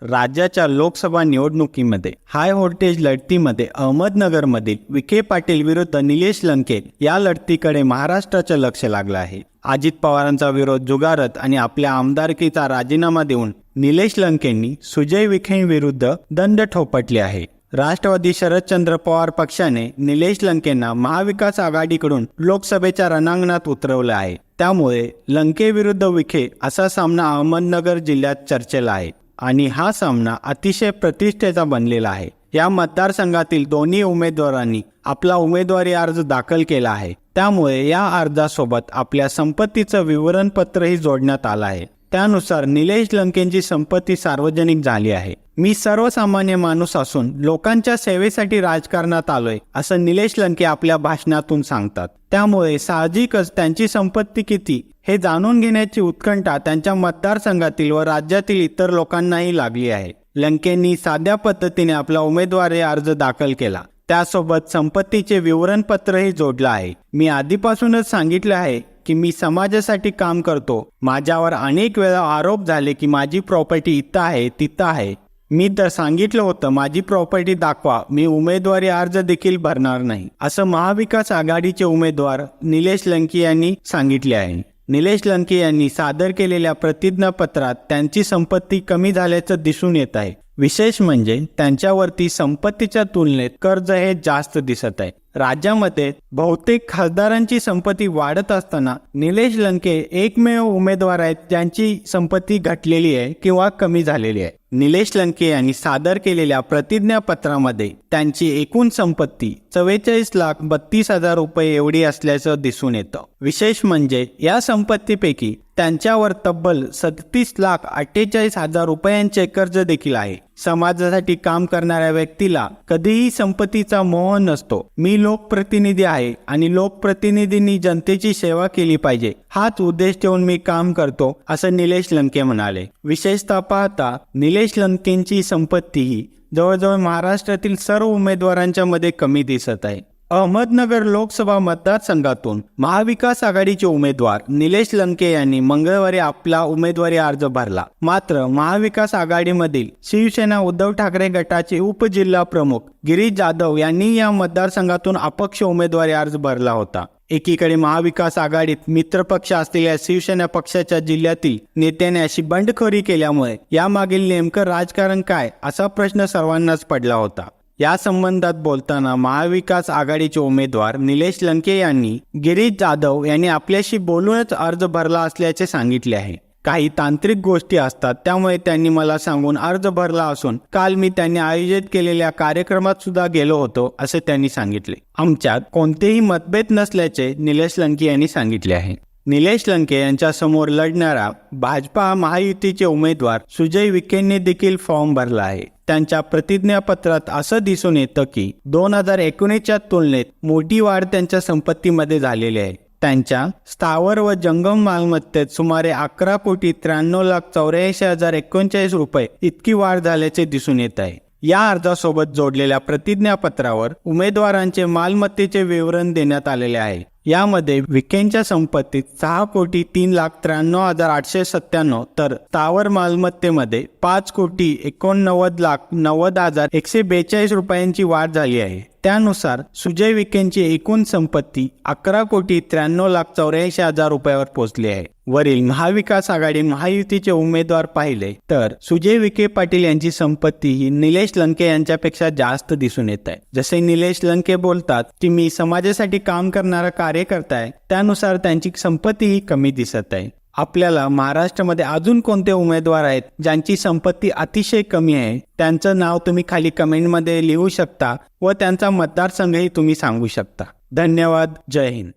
राज्याच्या लोकसभा निवडणुकीमध्ये high voltage लढतीमध्ये अहमदनगरमधील Vikhe Patil विरुद्ध निलेश लंके या लढतीकडे महाराष्ट्राचे लक्ष लागलं आहे। अजित पवारांचा विरोध जुगारत आणि आपल्या आमदारकीचा राजीनामा देऊन निलेश लंकेंनी सुजय विखेंविरुद्ध दंड ठोपटले आहे। राष्ट्रवादी शरदचंद्र पवार पक्षाने निलेश लंकेंना महाविकास आघाडीकडून लोकसभेच्या रणांगणात उतरवलं आहे। त्यामुळे लंके विरुद्ध विखे असा सामना अहमदनगर जिल्ह्यात चर्चेला आहे आणि हा सामना अतिशय प्रतिष्ठेचा बनलेला आहे। या मतदारसंघातील दोन्ही उमेदवारांनी आपला उमेदवारी अर्ज दाखल केला आहे। त्यामुळे या अर्जासोबत आपल्या संपत्तीचं विवरणपत्रही जोडण्यात आलं आहे। त्यानुसार निलेश लंकेंची संपत्ती सार्वजनिक झाली आहे। मी सर्वसामान्य माणूस असून लोकांच्या सेवेसाठी राजकारणात आलोय असं निलेश लंके आपल्या भाषणातून सांगतात। त्यामुळे साहजिकच त्यांची संपत्ती किती हे जाणून घेण्याची उत्कंठा त्यांच्या मतदारसंघातील व राज्यातील इतर लोकांनाही लागली आहे। लंकेंनी साध्या पद्धतीने आपला उमेदवारी अर्ज दाखल केला, त्यासोबत संपत्तीचे विवरणपत्रही जोडलं आहे। मी आधीपासूनच सांगितलं आहे की मी समाजासाठी काम करतो। माझ्यावर अनेक वेळा आरोप झाले की माझी प्रॉपर्टी इथं आहे तिथं आहे। मी तर सांगितलं होतं माझी प्रॉपर्टी दाखवा, मी उमेदवारी अर्ज देखील भरणार नाही असं महाविकास आघाडीचे उमेदवार निलेश लंके यांनी सांगितले आहे। निलेश लंके यांनी सादर केलेल्या प्रतिज्ञापत्रात त्यांची संपत्ती कमी झाल्याचं दिसून येत आहे। विशेष म्हणजे त्यांच्यावरती संपत्तीच्या तुलनेत कर्ज हे जास्त दिसत आहे। राज्यामध्ये बहुतेक खासदारांची संपत्ती वाढत असताना निलेश लंके एकमेव उमेदवार आहेत ज्यांची संपत्ती घटलेली आहे किंवा कमी झालेली आहे। निलेश लंके यांनी सादर केलेल्या प्रतिज्ञापत्रामध्ये त्यांची एकूण संपत्ती 44,32,000 रुपये एवढी असल्याचं दिसून येतं। विशेष म्हणजे या संपत्तीपैकी त्यांच्यावर तब्बल 37,48,000 रुपयांचे कर्ज देखील आहे। समाजासाठी काम करणाऱ्या व्यक्तीला कधीही संपत्तीचा मोह नसतो। मी लोकप्रतिनिधी आहे आणि लोकप्रतिनिधींनी जनतेची सेवा केली पाहिजे हाच उद्देश ठेवून मी काम करतो असं निलेश लंके म्हणाले। विशेषतः पाहता निलेश लंकेंची संपत्ती ही जवळजवळ महाराष्ट्रातील सर्व उमेदवारांच्या मध्ये कमी दिसत आहे। अहमदनगर लोकसभा मतदारसंघातून महाविकास आघाडीचे उमेदवार निलेश लंके यांनी मंगळवारी आपला उमेदवारी अर्ज भरला। मात्र महाविकास आघाडीमधील शिवसेना उद्धव ठाकरे गटाचे उपजिल्हा प्रमुख गिरीश जाधव यांनी या मतदारसंघातून अपक्ष उमेदवारी अर्ज भरला होता। एकीकडे महाविकास आघाडीत मित्रपक्ष असलेल्या शिवसेना पक्षाच्या जिल्ह्यातील नेत्याने अशी बंडखोरी केल्यामुळे यामागील नेमकं राजकारण काय असा प्रश्न सर्वांनाच पडला होता। या संबंधात बोलताना महाविकास आघाडीचे उमेदवार निलेश लंके यांनी गिरीश जाधव यांनी आपल्याशी बोलूनच अर्ज भरला असल्याचे सांगितले आहे। काही तांत्रिक गोष्टी असतात त्यामुळे त्यांनी मला सांगून अर्ज भरला असून काल मी त्यांनी आयोजित केलेल्या कार्यक्रमात सुद्धा गेलो होतो असे त्यांनी सांगितले। आमच्यात कोणतेही मतभेद नसल्याचे निलेश लंके यांनी सांगितले आहे। निलेश लंके यांच्या समोर लढणारा भाजपा महायुतीचे उमेदवार सुजय विखेंनी देखील फॉर्म भरला आहे। त्यांच्या प्रतिज्ञापत्रात असं दिसून येतं की 2019च्या तुलनेत मोठी वाढ त्यांच्या संपत्तीमध्ये झालेली आहे। त्यांच्या स्थावर व जंगम मालमत्तेत सुमारे 11,93,84,039 रुपये इतकी वाढ झाल्याचे दिसून येत आहे। या अर्जासोबत जोडलेल्या प्रतिज्ञापत्रावर उमेदवारांचे मालमत्तेचे विवरण देण्यात आलेले आहे। यामध्ये विखेंच्या संपत्तीत 6,03,93,897 तर स्थावर मालमत्तेमध्ये 5,89,90,142 रुपयांची वाढ झाली आहे। त्यानुसार सुजय विखेंची एकूण संपत्ती 11,93,84,000 रुपयावर पोहोचली आहे। वरील महाविकास आघाडी महायुतीचे उमेदवार पाहिले तर सुजय विखे पाटील यांची संपत्ती ही निलेश लंके यांच्यापेक्षा जास्त दिसून येत आहे। जसे निलेश लंके बोलतात की मी समाजासाठी काम करणारा कार्यकर्ता आहे, त्यानुसार त्यांची संपत्ती ही कमी दिसत आहे। आपल्याला महाराष्ट्रामध्ये अजून कोणते उमेदवार आहेत ज्यांची संपत्ती अतिशय कमी आहे त्यांचं नाव तुम्ही खाली कमेंटमध्ये लिहू शकता व त्यांचा मतदारसंघही तुम्ही सांगू शकता। धन्यवाद। जय हिंद।